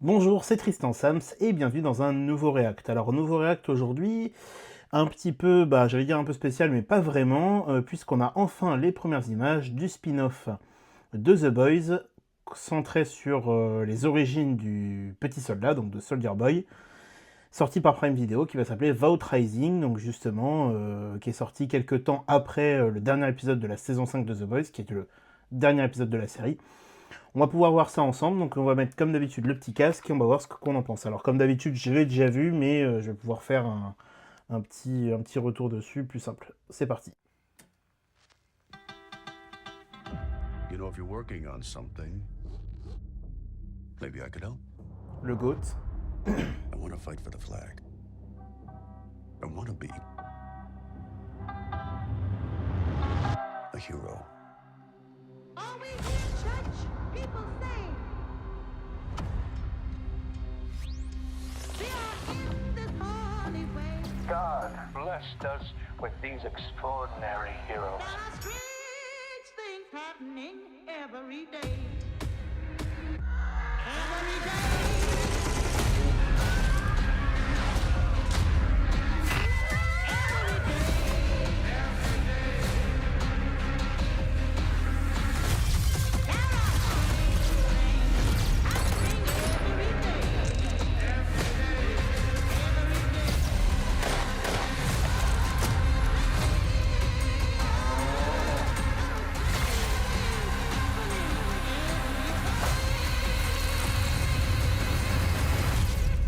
Bonjour, c'est Tristan Sams et bienvenue dans un nouveau React. Alors, nouveau React aujourd'hui, un petit peu, j'allais dire un peu spécial, mais pas vraiment, puisqu'on a enfin les premières images du spin-off de The Boys, centré sur les origines du petit soldat, donc de Soldier Boy, sorti par Prime Video, qui va s'appeler Vault Rising, donc justement, qui est sorti quelques temps après le dernier épisode de la saison 5 de The Boys, qui est le dernier épisode de la série. On va pouvoir voir ça ensemble, donc on va mettre comme d'habitude le petit casque et on va voir ce qu'on en pense. Alors comme d'habitude, je l'ai déjà vu, mais je vais pouvoir faire un petit retour dessus, plus simple. C'est parti. You know, if you're working on something, maybe I could help. Le GOAT. I want to fight for the flag. I want to be a hero. All we hear church people say. We are in this holy way. God blessed us with these extraordinary heroes. There are strange things happening every day. Every day.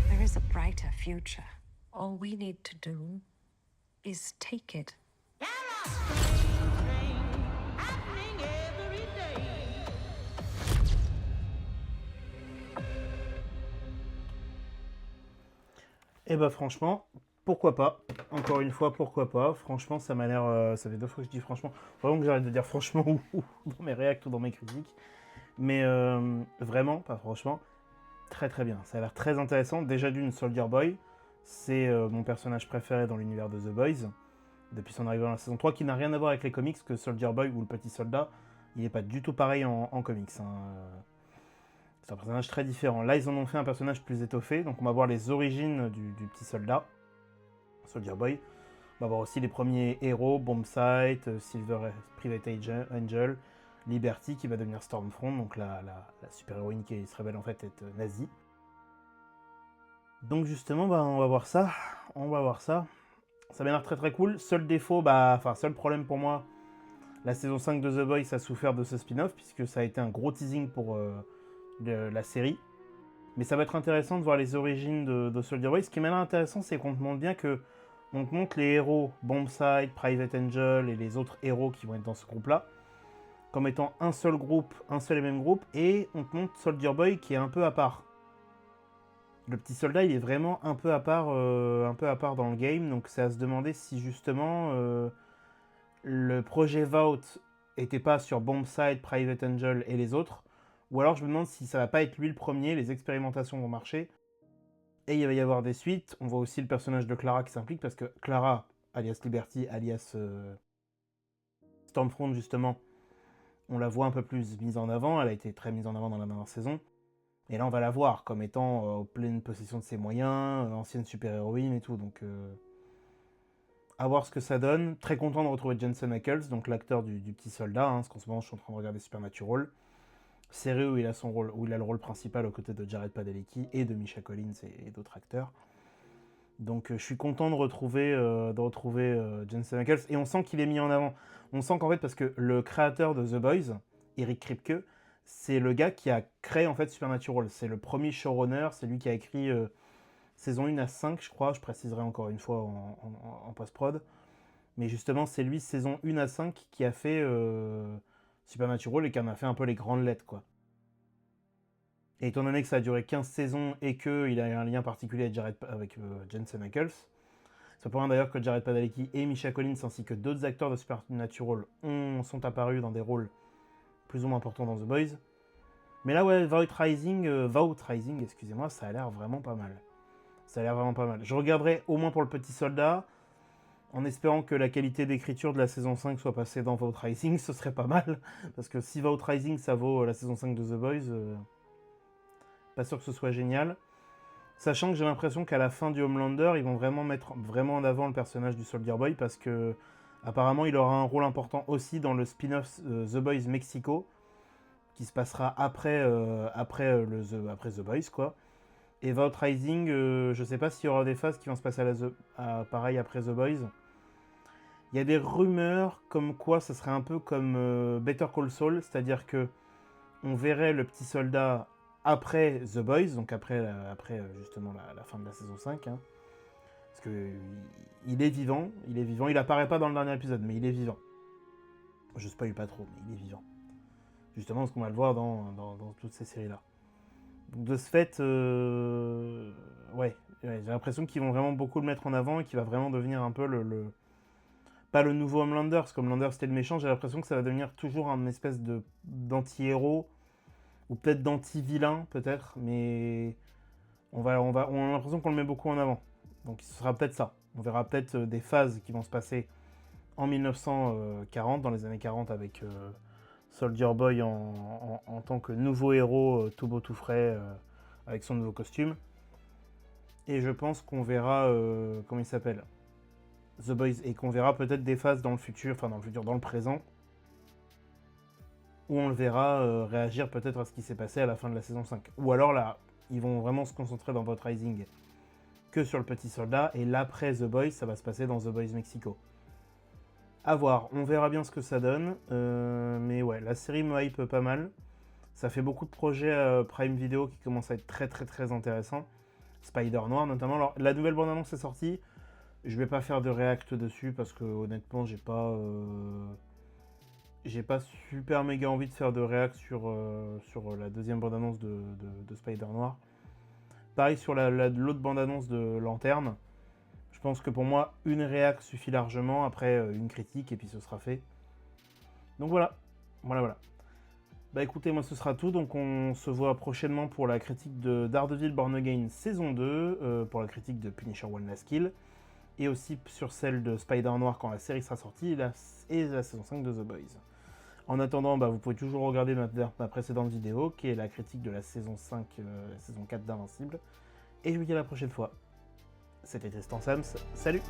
There is a brighter future. All we need to do is take it. There are strange things happening every day. Et bah franchement, pourquoi pas. Encore une fois, pourquoi pas. Franchement, ça m'a l'air... ça fait 2 fois que je dis franchement. Vraiment que j'arrête de dire franchement ou dans mes réacts ou dans mes critiques. Mais vraiment, pas franchement, très très bien. Ça a l'air très intéressant. Déjà d'une Soldier Boy, c'est mon personnage préféré dans l'univers de The Boys, depuis son arrivée dans la saison 3, qui n'a rien à voir avec les comics, que Soldier Boy ou le petit soldat, il n'est pas du tout pareil en comics. C'est un personnage très différent. Là, ils en ont fait un personnage plus étoffé, donc on va voir les origines du petit soldat, Soldier Boy. On va voir aussi les premiers héros, Bombsight, Silver Private Angel, Liberty qui va devenir Stormfront, donc la super-héroïne qui se révèle en fait être nazie. Donc justement, on va voir ça. On va voir ça. Ça m'a l'air très très cool. Seul défaut, seul problème pour moi, la saison 5 de The Boys a souffert de ce spin-off, puisque ça a été un gros teasing pour la série. Mais ça va être intéressant de voir les origines de Soldier Boy. Ce qui m'a l'air intéressant, c'est qu'on te montre bien que on te montre les héros, Bombsight, Private Angel et les autres héros qui vont être dans ce groupe-là, comme étant un seul groupe, un seul et même groupe, et on te montre Soldier Boy qui est un peu à part. Le petit soldat, il est vraiment un peu à part dans le game, donc c'est à se demander si justement le projet Vault était pas sur Bombsight, Private Angel et les autres, ou alors je me demande si ça va pas être lui le premier, les expérimentations vont marcher, et il va y avoir des suites. On voit aussi le personnage de Clara qui s'implique, parce que Clara, alias Liberty, alias Stormfront justement, on la voit un peu plus mise en avant, elle a été très mise en avant dans la dernière saison. Et là, on va la voir comme étant en pleine possession de ses moyens, ancienne super-héroïne et tout. Donc, à voir ce que ça donne. Très content de retrouver Jensen Ackles, donc l'acteur du petit soldat, parce qu'en ce moment, je suis en train de regarder Supernatural. Série où il a le rôle principal aux côtés de Jared Padalecki et de Misha Collins et d'autres acteurs. Donc, je suis content de retrouver Jensen Ackles. Et on sent qu'il est mis en avant. On sent qu'en fait, parce que le créateur de The Boys, Eric Kripke, c'est le gars qui a créé en fait Supernatural. C'est le premier showrunner, c'est lui qui a écrit saison 1 à 5, je crois. Je préciserai encore une fois en post-prod. Mais justement, c'est lui, saison 1 à 5, qui a fait Supernatural et qui en a fait un peu les grandes lettres, quoi. Et étant donné que ça a duré 15 saisons et qu'il a un lien particulier avec Jensen Ackles, c'est pour rien d'ailleurs que Jared Padalecki et Misha Collins ainsi que d'autres acteurs de Supernatural sont apparus dans des rôles plus ou moins important dans The Boys. Mais là, ouais, Vault Rising, excusez-moi, ça a l'air vraiment pas mal. Ça a l'air vraiment pas mal. Je regarderai au moins pour le petit soldat, en espérant que la qualité d'écriture de la saison 5 soit passée dans Vault Rising, ce serait pas mal. Parce que si Vault Rising, ça vaut la saison 5 de The Boys, Pas sûr que ce soit génial. Sachant que j'ai l'impression qu'à la fin du Homelander, ils vont vraiment mettre vraiment en avant le personnage du Soldier Boy parce que apparemment il aura un rôle important aussi dans le spin-off The Boys Mexico qui se passera après The Boys quoi. Et Vault Rising, je sais pas s'il y aura des phases qui vont se passer pareil après The Boys. Il y a des rumeurs comme quoi ça serait un peu comme Better Call Saul, c'est-à-dire que on verrait le petit soldat après The Boys, donc après justement la fin de la saison 5. Hein, parce que il est vivant, il apparaît pas dans le dernier épisode, mais il est vivant. Je spoil pas trop, mais il est vivant. Justement parce qu'on va le voir dans toutes ces séries-là. Donc de ce fait, ouais, j'ai l'impression qu'ils vont vraiment beaucoup le mettre en avant et qu'il va vraiment devenir un peu pas le nouveau Homelander, parce que Homelander c'était le méchant, j'ai l'impression que ça va devenir toujours un espèce d'anti-héros, ou peut-être d'anti-vilain, peut-être, mais on a l'impression qu'on le met beaucoup en avant. Donc ce sera peut-être ça. On verra peut-être des phases qui vont se passer en 1940, dans les années 40, avec Soldier Boy en tant que nouveau héros, tout beau, tout frais, avec son nouveau costume. Et je pense qu'on verra, comment il s'appelle, The Boys, et qu'on verra peut-être des phases dans le futur, dans le présent, où on le verra réagir peut-être à ce qui s'est passé à la fin de la saison 5. Ou alors là, ils vont vraiment se concentrer dans Vault Rising que sur le petit soldat, et l'après The Boys, ça va se passer dans The Boys Mexico. À voir, on verra bien ce que ça donne, mais ouais, la série me hype pas mal. Ça fait beaucoup de projets Prime Video qui commencent à être très très très intéressants. Spider Noir notamment. Alors, la nouvelle bande-annonce est sortie. Je vais pas faire de react dessus parce que honnêtement, j'ai pas super méga envie de faire de react sur la deuxième bande-annonce de Spider Noir. Pareil sur l'autre bande-annonce de Lanterne. Je pense que pour moi, une réac suffit largement, après une critique, et puis ce sera fait. Donc voilà. Bah écoutez, moi ce sera tout, donc on se voit prochainement pour la critique de Daredevil Born Again saison 2, pour la critique de Punisher One Last Kill, et aussi sur celle de Spider Noir quand la série sera sortie, et la saison 5 de The Boys. En attendant, bah, vous pouvez toujours regarder ma précédente vidéo, qui est la critique de la saison 5, saison 4 d'Invincible, et je vous dis à la prochaine fois. C'était Tristan Sams, salut!